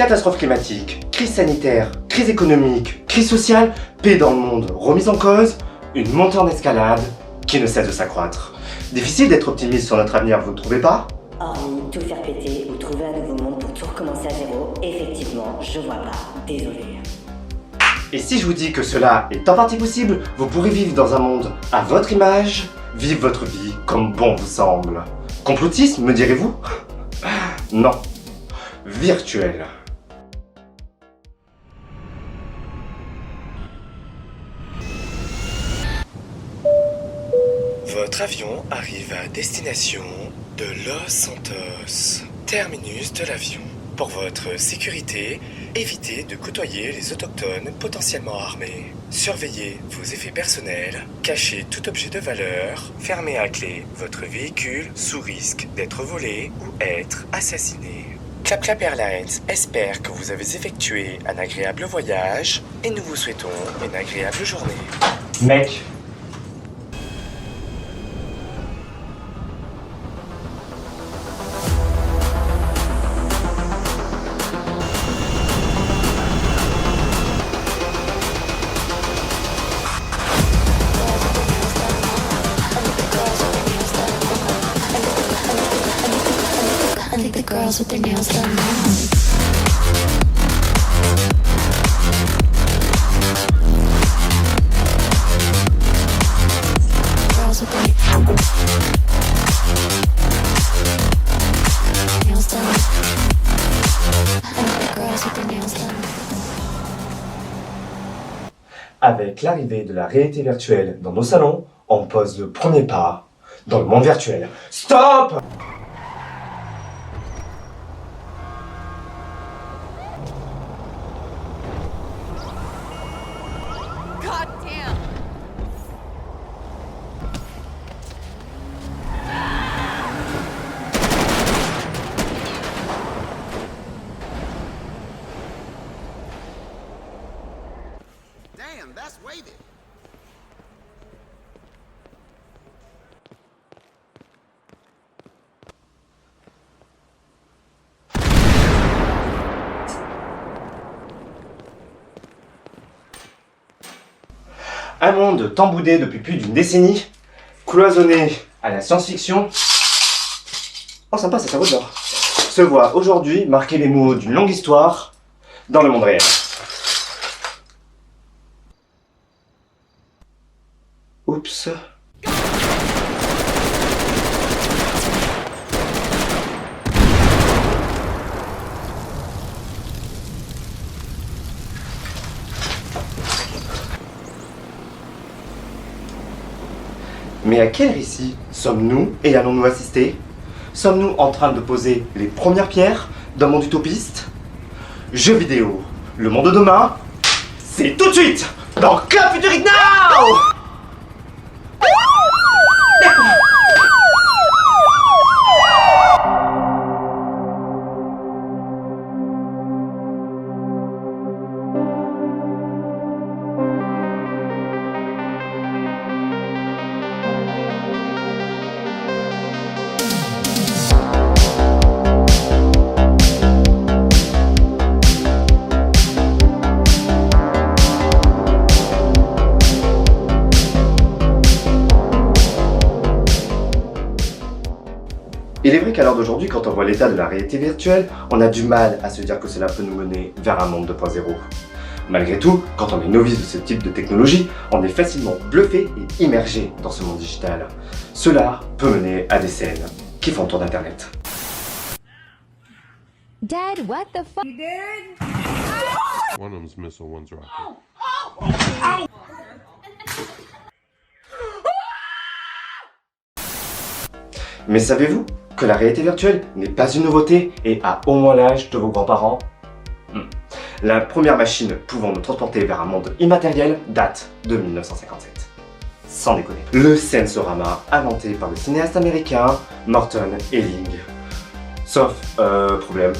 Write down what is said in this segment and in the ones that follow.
Catastrophe climatique, crise sanitaire, crise économique, crise sociale, paix dans le monde, remise en cause, une montée en escalade qui ne cesse de s'accroître. Difficile d'être optimiste sur notre avenir, vous ne trouvez pas? Hormis tout faire péter ou trouver un nouveau monde pour tout recommencer à zéro, effectivement, je vois pas. Désolé. Et si je vous dis que cela est en partie possible, vous pourrez vivre dans un monde à votre image, vivre votre vie comme bon vous semble. Complotisme, me direz-vous? Non. Virtuel. Votre avion arrive à destination de Los Santos. Terminus de l'avion. Pour votre sécurité, évitez de côtoyer les autochtones potentiellement armés. Surveillez vos effets personnels, cachez tout objet de valeur, fermez à clé votre véhicule sous risque d'être volé ou être assassiné. Clap Clap Airlines espère que vous avez effectué un agréable voyage et nous vous souhaitons une agréable journée. Mec. The girls with their nails done now. Girls with their nails done. I know the girls with their nails done. Avec l'arrivée de la réalité virtuelle dans nos salons, on pose le premier pas dans le monde virtuel. Stop! God damn! Damn, that's weighted. Un monde tant boudé depuis plus d'une décennie, cloisonné à la science-fiction. Oh sympa, c'est à votre genre. Se voit aujourd'hui marquer les mots d'une longue histoire dans le monde réel. Oups. Mais à quel récit sommes-nous et allons-nous assister? Sommes-nous en train de poser les premières pierres d'un monde utopiste? Jeux vidéo, le monde de demain, c'est tout de suite dans Club Futuriste Now! Il est vrai qu'à l'heure d'aujourd'hui, quand on voit l'état de la réalité virtuelle, on a du mal à se dire que cela peut nous mener vers un monde 2.0. Malgré tout, quand on est novice de ce type de technologie, on est facilement bluffé et immergé dans ce monde digital. Cela peut mener à des scènes qui font tour d'internet. Dad, what the fuck? You did? One of them's missile, one's rocket. Mais savez-vous que la réalité virtuelle n'est pas une nouveauté et a au moins l'âge de vos grands-parents? La première machine pouvant nous transporter vers un monde immatériel date de 1957. Sans déconner. Le Sensorama, inventé par le cinéaste américain Morton Helling. Sauf, problème,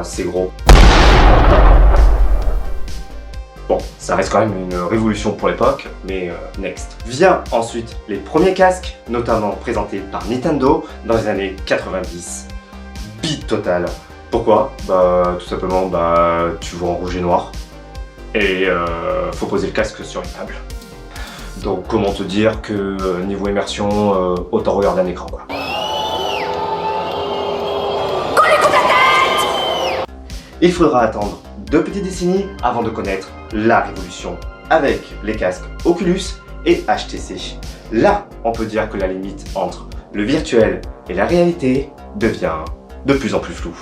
c'est gros. Bon, ça reste quand même une révolution pour l'époque, mais next. Vient ensuite les premiers casques, notamment présentés par Nintendo dans les années 90. Beat total. Pourquoi? Bah tout simplement, tu vois en rouge et noir. Et faut poser le casque sur une table. Donc comment te dire que niveau immersion, autant regarder un écran quoi. Il faudra attendre 2 petites décennies avant de connaître la révolution avec les casques Oculus et HTC. Là, on peut dire que la limite entre le virtuel et la réalité devient de plus en plus floue.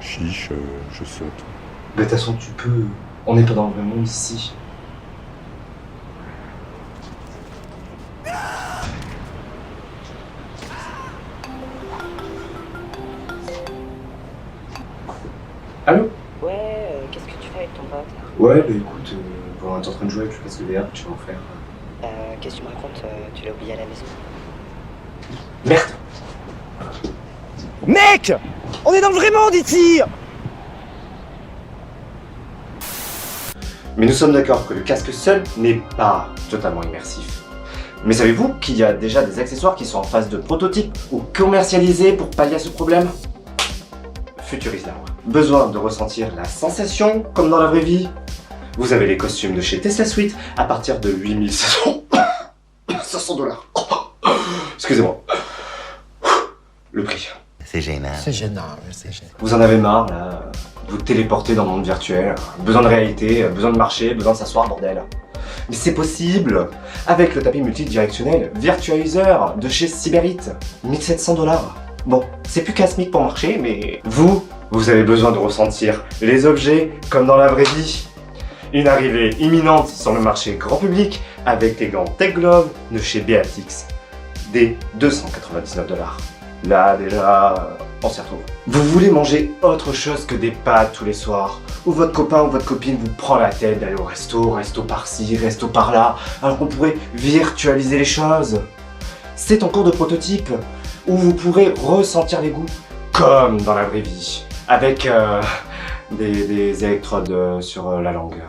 Chiche, je saute. Mais de toute façon, tu peux. On n'est pas dans le vrai monde ici. Allô? Ouais, qu'est-ce que tu fais avec ton pote? Ouais, bah écoute, on est en train de jouer avec le casque VR, tu vas en faire. Qu'est-ce que tu me racontes? Tu l'as oublié à la maison? Merde! Mec! On est dans le vrai monde ici! Mais nous sommes d'accord que le casque seul n'est pas totalement immersif. Mais savez-vous qu'il y a déjà des accessoires qui sont en phase de prototype ou commercialisés pour pallier à ce problème? Futurist Now. Besoin de ressentir la sensation comme dans la vraie vie? Vous avez les costumes de chez Tesla Suite à partir de 8500 $. Excusez-moi. Le prix. C'est gênant. C'est gênant, c'est gênant. Vous en avez marre là? Vous téléportez dans le monde virtuel, besoin de réalité, besoin de marcher, besoin de s'asseoir, bordel. Mais c'est possible avec le tapis multidirectionnel Virtualizer de chez Cyberit, 1700 $. Bon, c'est plus qu'un SMIC pour marcher, mais vous avez besoin de ressentir les objets comme dans la vraie vie. Une arrivée imminente sur le marché grand public avec les gants Tech Glove de chez Beatix, des 299 $. Là déjà, on s'y retrouve. Vous voulez manger autre chose que des pâtes tous les soirs, ou votre copain ou votre copine vous prend la tête d'aller au resto par-ci, resto par-là, alors qu'on pourrait virtualiser les choses. C'est en cours de prototype, où vous pourrez ressentir les goûts comme dans la vraie vie, avec des électrodes sur la langue.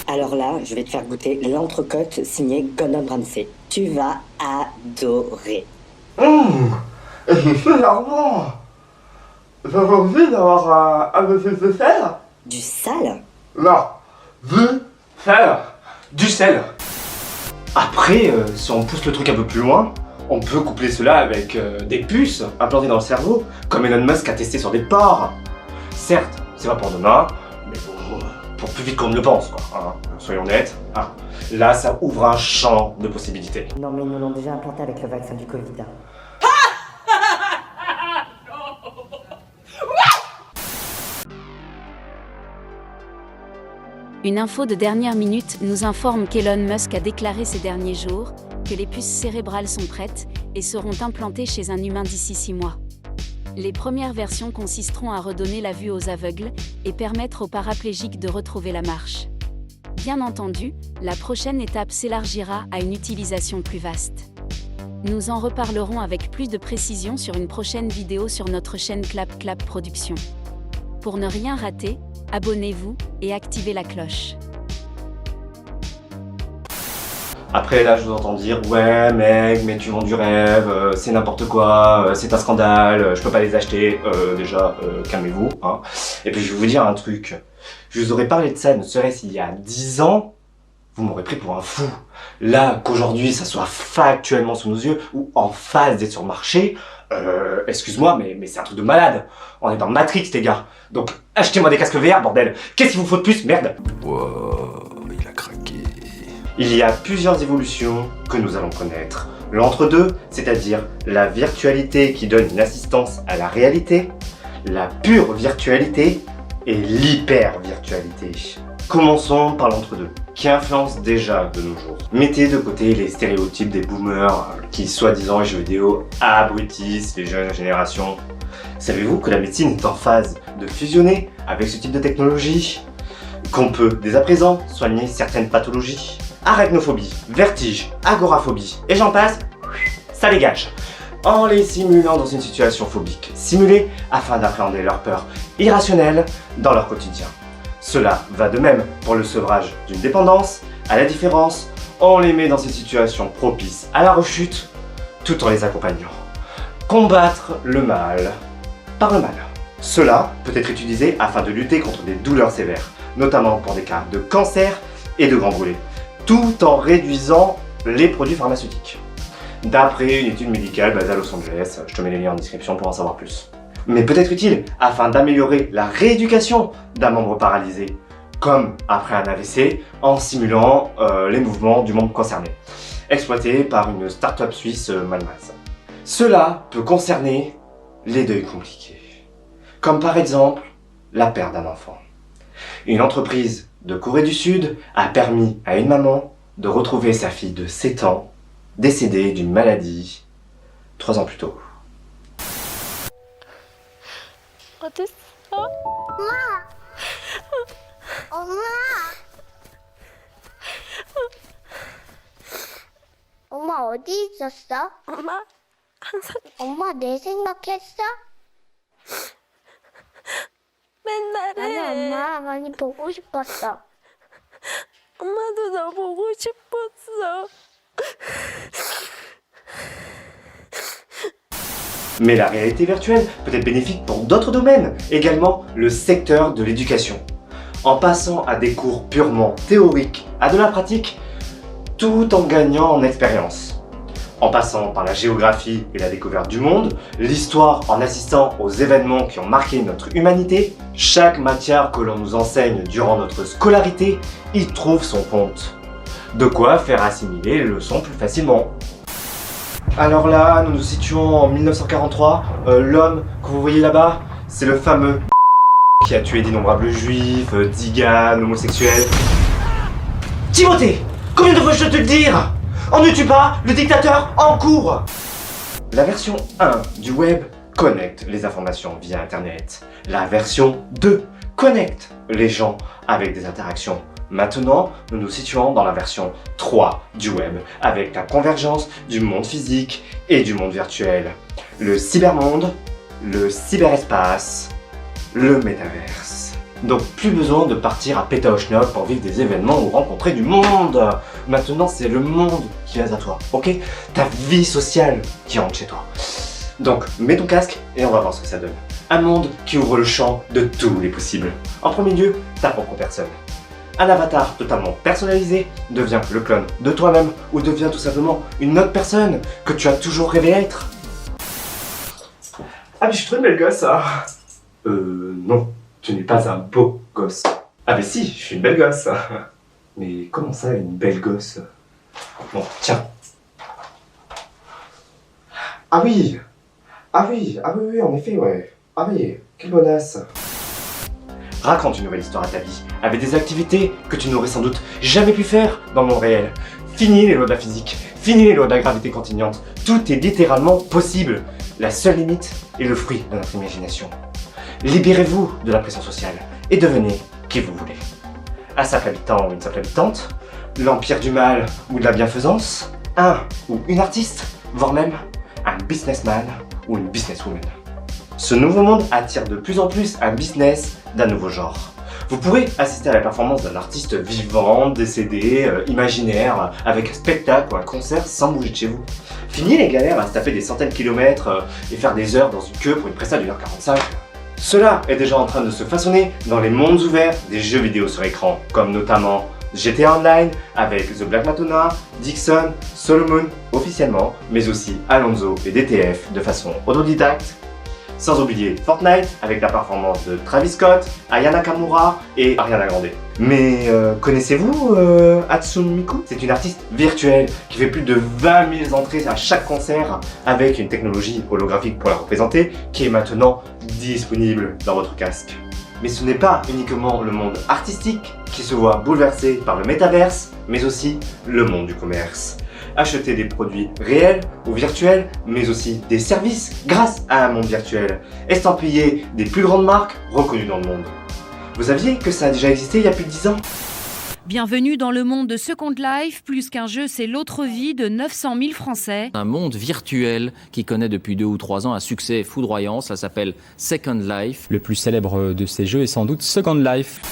Alors là, je vais te faire goûter l'entrecôte signée Gordon Ramsay. Tu vas adorer. C'est super bon. J'avais envie d'avoir un peu plus de sel. Du sale? Non, du sel. Après, si on pousse le truc un peu plus loin, on peut coupler cela avec des puces implantées dans le cerveau, comme Elon Musk a testé sur des porcs. Certes, c'est pas pour demain, mais pour plus vite qu'on ne le pense, quoi. Hein, soyons honnêtes. Hein. Là, ça ouvre un champ de possibilités. Non mais ils nous l'ont déjà implanté avec le vaccin du Covid. Hein. Une info de dernière minute nous informe qu'Elon Musk a déclaré ces derniers jours que les puces cérébrales sont prêtes et seront implantées chez un humain d'ici 6 mois. Les premières versions consisteront à redonner la vue aux aveugles et permettre aux paraplégiques de retrouver la marche. Bien entendu, la prochaine étape s'élargira à une utilisation plus vaste. Nous en reparlerons avec plus de précision sur une prochaine vidéo sur notre chaîne Clap Clap Productions. Pour ne rien rater, abonnez-vous et activez la cloche. Après là je vous entends dire ouais mec mais tu vends du rêve, c'est n'importe quoi, c'est un scandale, je peux pas les acheter, déjà calmez-vous hein. Et puis je vais vous dire un truc, je vous aurais parlé de ça ne serait-ce il y a 10 ans, vous m'aurez pris pour un fou. Là qu'aujourd'hui ça soit factuellement sous nos yeux ou en phase d'être sur le marché, excuse-moi mais c'est un truc de malade. On est dans Matrix les gars, donc achetez-moi des casques VR bordel, qu'est-ce qu'il vous faut de plus merde? Wow, il a craqué. Il y a plusieurs évolutions que nous allons connaître. L'entre-deux, c'est-à-dire la virtualité qui donne une assistance à la réalité, la pure virtualité et l'hyper-virtualité. Commençons par l'entre-deux, qui influence déjà de nos jours. Mettez de côté les stéréotypes des boomers qui, soi-disant les jeux vidéo, abrutissent les jeunes générations. Savez-vous que la médecine est en phase de fusionner avec ce type de technologie? Qu'on peut, dès à présent, soigner certaines pathologies. Arachnophobie, vertige, agoraphobie, et j'en passe, ça dégage. En les simulant dans une situation phobique, simulée afin d'appréhender leur peur irrationnelle dans leur quotidien. Cela va de même pour le sevrage d'une dépendance. À la différence, on les met dans ces situations propices à la rechute, tout en les accompagnant. Combattre le mal par le mal. Cela peut être utilisé afin de lutter contre des douleurs sévères, notamment pour des cas de cancer et de grands brûlés, tout en réduisant les produits pharmaceutiques. D'après une étude médicale basée à Los Angeles, je te mets les liens en description pour en savoir plus. Mais peut être utile afin d'améliorer la rééducation d'un membre paralysé, comme après un AVC, en simulant les mouvements du membre concerné, exploité par une start-up suisse malnoise. Cela peut concerner les deuils compliqués, comme par exemple la perte d'un enfant. Une entreprise de Corée du Sud a permis à une maman de retrouver sa fille de 7 ans, décédée d'une maladie 3 ans plus tôt. 엄마 어디 있었어? 엄마 내 생각했어? 맨날 해. 아니 엄마 많이 보고 싶었어. 엄마도 너 보고 싶었어. Mais la réalité virtuelle peut être bénéfique pour d'autres domaines, également le secteur de l'éducation. En passant à des cours purement théoriques à de la pratique, tout en gagnant en expérience. En passant par la géographie et la découverte du monde, l'histoire en assistant aux événements qui ont marqué notre humanité, chaque matière que l'on nous enseigne durant notre scolarité y trouve son compte. De quoi faire assimiler les leçons plus facilement. Alors là, nous nous situons en 1943. L'homme que vous voyez là-bas, c'est le fameux qui a tué d'innombrables juifs, tziganes, homosexuels. Timothée, combien de fois je dois te le dire? On ne tue pas le dictateur en cours. La version 1 du web connecte les informations via Internet. La version 2 connecte les gens avec des interactions. Maintenant, nous nous situons dans la version 3 du web, avec la convergence du monde physique et du monde virtuel. Le cybermonde, le cyberespace, le métaverse. Donc plus besoin de partir à Pétaochnok pour vivre des événements ou rencontrer du monde. Maintenant, c'est le monde qui vient à toi, ok? Ta vie sociale qui rentre chez toi. Donc, mets ton casque et on va voir ce que ça donne. Un monde qui ouvre le champ de tous les possibles. En premier lieu, ta propre personne. Un avatar totalement personnalisé devient le clone de toi-même ou devient tout simplement une autre personne que tu as toujours rêvé être. Ah mais je suis trop une belle gosse, ça. Non, tu n'es pas un beau gosse. Ah mais si, je suis une belle gosse. Mais comment ça, une belle gosse? Bon, tiens. Ah oui, en effet, ouais. Ah oui, quelle bonasse. Raconte une nouvelle histoire à ta vie, avec des activités que tu n'aurais sans doute jamais pu faire dans le monde réel. Fini les lois de la physique, fini les lois de la gravité continuante. Tout est littéralement possible. La seule limite est le fruit de notre imagination. Libérez-vous de la pression sociale et devenez qui vous voulez. Un simple habitant ou une simple habitante, l'empire du mal ou de la bienfaisance, un ou une artiste, voire même un businessman ou une businesswoman. Ce nouveau monde attire de plus en plus un business d'un nouveau genre. Vous pourrez assister à la performance d'un artiste vivant, décédé, imaginaire, avec un spectacle ou un concert sans bouger de chez vous. Fini les galères à se taper des centaines de kilomètres et faire des heures dans une queue pour une presta d'1h45. Cela est déjà en train de se façonner dans les mondes ouverts des jeux vidéo sur écran, comme notamment GTA Online avec The Black Madonna, Dixon, Solomon officiellement, mais aussi Alonso et DTF de façon autodidacte. Sans oublier Fortnite avec la performance de Travis Scott, Aya Nakamura et Ariana Grande. Mais connaissez-vous Hatsune Miku? C'est une artiste virtuelle qui fait plus de 20 000 entrées à chaque concert avec une technologie holographique pour la représenter qui est maintenant disponible dans votre casque. Mais ce n'est pas uniquement le monde artistique qui se voit bouleversé par le métaverse, mais aussi le monde du commerce. Acheter des produits réels ou virtuels, mais aussi des services grâce à un monde virtuel, estampillés des plus grandes marques reconnues dans le monde. Vous saviez que ça a déjà existé il y a plus de 10 ans? Bienvenue dans le monde de Second Life, plus qu'un jeu, c'est l'autre vie de 900 000 Français. Un monde virtuel qui connaît depuis 2 ou 3 ans un succès foudroyant, ça s'appelle Second Life. Le plus célèbre de ces jeux est sans doute Second Life.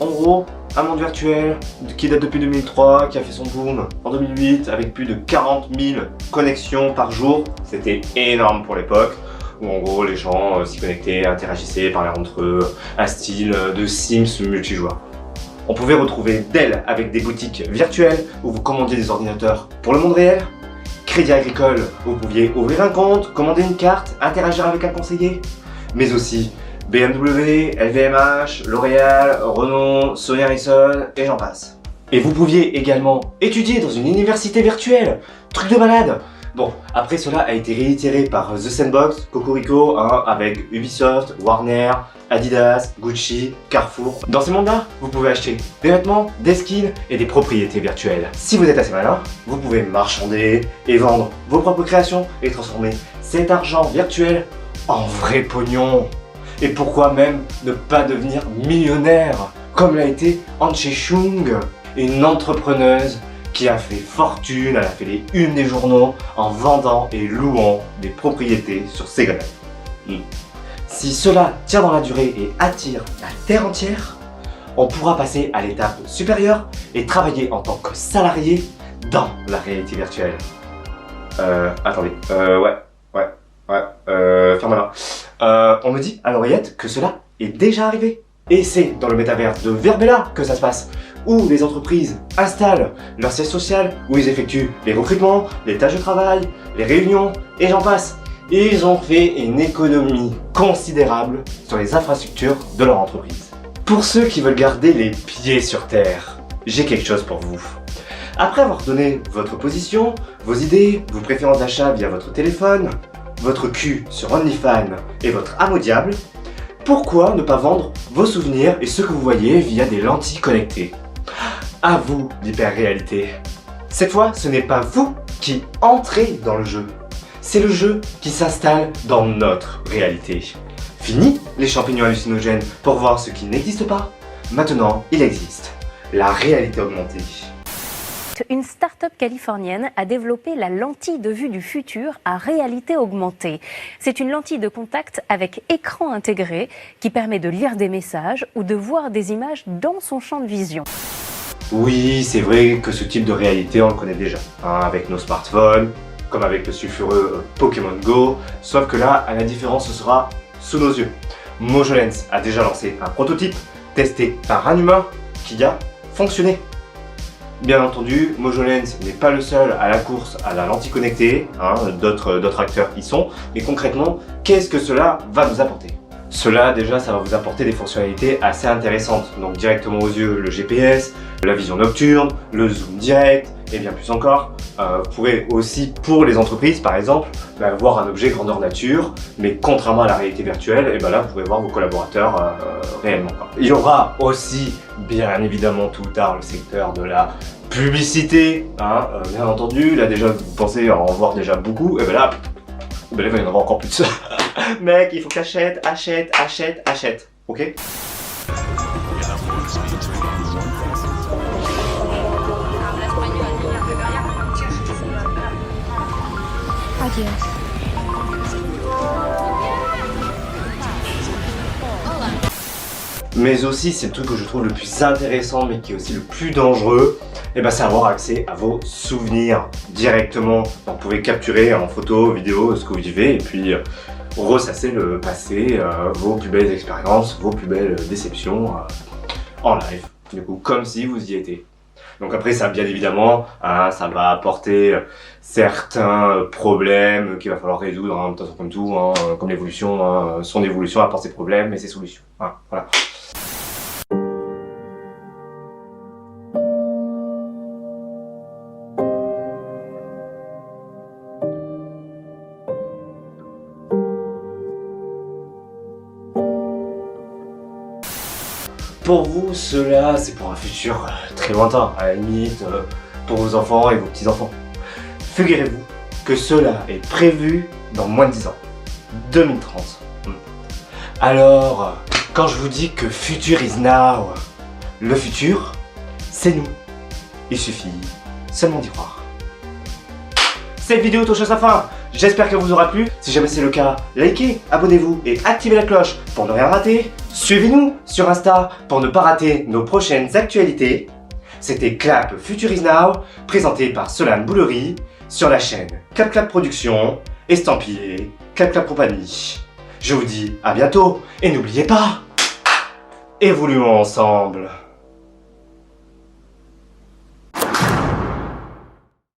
En gros, un monde virtuel qui date depuis 2003, qui a fait son boom en 2008 avec plus de 40 000 connexions par jour. C'était énorme pour l'époque, où en gros les gens s'y connectaient, interagissaient, parlaient entre eux, un style de Sims multijoueur. On pouvait retrouver Dell avec des boutiques virtuelles où vous commandiez des ordinateurs pour le monde réel. Crédit Agricole où vous pouviez ouvrir un compte, commander une carte, interagir avec un conseiller. Mais aussi BMW, LVMH, L'Oréal, Renault, Sony Ericsson et j'en passe. Et vous pouviez également étudier dans une université virtuelle. Truc de malade. Bon, après cela a été réitéré par The Sandbox, Cocorico, avec Ubisoft, Warner, Adidas, Gucci, Carrefour. Dans ces mondes-là, vous pouvez acheter des vêtements, des skins et des propriétés virtuelles. Si vous êtes assez malin, vous pouvez marchander et vendre vos propres créations et transformer cet argent virtuel en vrai pognon. Et pourquoi même ne pas devenir millionnaire, comme l'a été Anche Chung, une entrepreneuse qui a fait fortune, elle a fait les unes des journaux en vendant et louant des propriétés sur ses galeries. Si cela tient dans la durée et attire la terre entière, on pourra passer à l'étape supérieure et travailler en tant que salarié dans la réalité virtuelle. Attendez, ferme-la. On me dit à l'oreillette que cela est déjà arrivé. Et c'est dans le métavers de Verbella que ça se passe, où les entreprises installent leur siège social, où ils effectuent les recrutements, les tâches de travail, les réunions, et j'en passe. Ils ont fait une économie considérable sur les infrastructures de leur entreprise. Pour ceux qui veulent garder les pieds sur terre, j'ai quelque chose pour vous. Après avoir donné votre position, vos idées, vos préférences d'achat via votre téléphone, votre cul sur OnlyFans et votre âme au diable, pourquoi ne pas vendre vos souvenirs et ce que vous voyez via des lentilles connectées? À vous l'hyper-réalité. Cette fois, ce n'est pas vous qui entrez dans le jeu. C'est le jeu qui s'installe dans notre réalité. Fini les champignons hallucinogènes pour voir ce qui n'existe pas. Maintenant, il existe. La réalité augmentée. Une start-up californienne a développé la lentille de vue du futur à réalité augmentée. C'est une lentille de contact avec écran intégré qui permet de lire des messages ou de voir des images dans son champ de vision. Oui, c'est vrai que ce type de réalité, on le connaît déjà, avec nos smartphones, comme avec le sulfureux Pokémon Go, sauf que là, la différence, ce sera sous nos yeux. Mojolens a déjà lancé un prototype testé par un humain qui a fonctionné. Bien entendu, Mojolens n'est pas le seul à la course à la lentille connectée, d'autres acteurs y sont, mais concrètement, qu'est-ce que cela va nous apporter? Cela, déjà, ça va vous apporter des fonctionnalités assez intéressantes, donc directement aux yeux le GPS, la vision nocturne, le zoom direct, et bien plus encore. Vous pourrez aussi, pour les entreprises par exemple, voir un objet grandeur nature, mais contrairement à la réalité virtuelle, et là vous pourrez voir vos collaborateurs réellement. Il y aura aussi, bien évidemment tout tard, le secteur de la publicité, bien entendu. Là déjà vous pensez en voir déjà beaucoup, et là il va y en avoir encore plus. Mec, il faut que t'achètes, achète, ok? Mais aussi, c'est le truc que je trouve le plus intéressant, mais qui est aussi le plus dangereux, c'est avoir accès à vos souvenirs directement. Vous pouvez capturer en photo, vidéo, ce que vous vivez, et puis ressasser le passé, vos plus belles expériences, vos plus belles déceptions en live, du coup, comme si vous y étiez. Donc après ça, bien évidemment, ça va apporter certains problèmes qu'il va falloir résoudre, de toute façon comme tout, comme l'évolution, son évolution apporte ses problèmes et ses solutions. Voilà. Pour vous, cela, c'est pour un futur très lointain, à la limite, pour vos enfants et vos petits-enfants. Figurez-vous que cela est prévu dans moins de 10 ans, 2030. Alors, quand je vous dis que future is now, le futur, c'est nous. Il suffit seulement d'y croire. Cette vidéo touche à sa fin. J'espère qu'elle vous aura plu. Si jamais c'est le cas, likez, abonnez-vous et activez la cloche pour ne rien rater. Suivez-nous sur Insta pour ne pas rater nos prochaines actualités. C'était Clap Future is Now, présenté par Solane Boulerie, sur la chaîne Clap Clap Productions, estampillé Clap Clap Compagnie. Je vous dis à bientôt, et n'oubliez pas, évoluons ensemble.